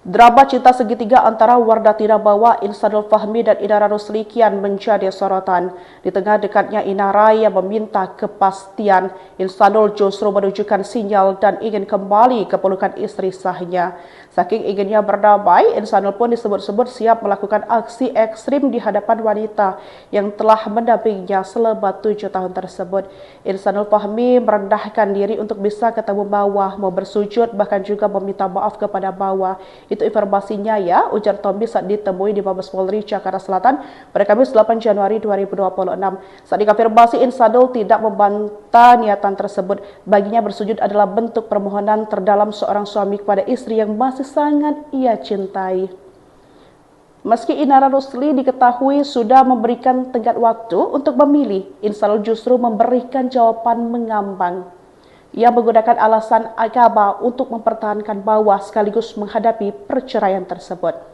Drama cinta segitiga antara Wardah Bawa, Insanul Fahmi dan Inara Rusli kian menjadi sorotan. Di tengah dekatnya Inara yang meminta kepastian, Insanul justru menunjukkan sinyal dan ingin kembali ke pelukan istri sahnya. Saking inginnya berdamai, Insanul pun disebut-sebut siap melakukan aksi ekstrim di hadapan wanita yang telah mendampinginya selama 7 tahun tersebut. Insanul Fahmi merendahkan diri untuk bisa ketemu Bawa, mau bersujud bahkan juga meminta maaf kepada Bawa. Itu informasinya ya, ujar Tommy saat ditemui di Mabes Polri Jakarta Selatan pada Kamis 8 Januari 2026. Saat dikonfirmasi, Insanul tidak membantah niatan tersebut. Baginya bersujud adalah bentuk permohonan terdalam seorang suami kepada istri yang masih sangat ia cintai. Meski Inara Rusli diketahui sudah memberikan tenggat waktu untuk memilih, Insanul justru memberikan jawaban mengambang. Ia menggunakan alasan agama untuk mempertahankan Bawa sekaligus menghadapi perceraian tersebut.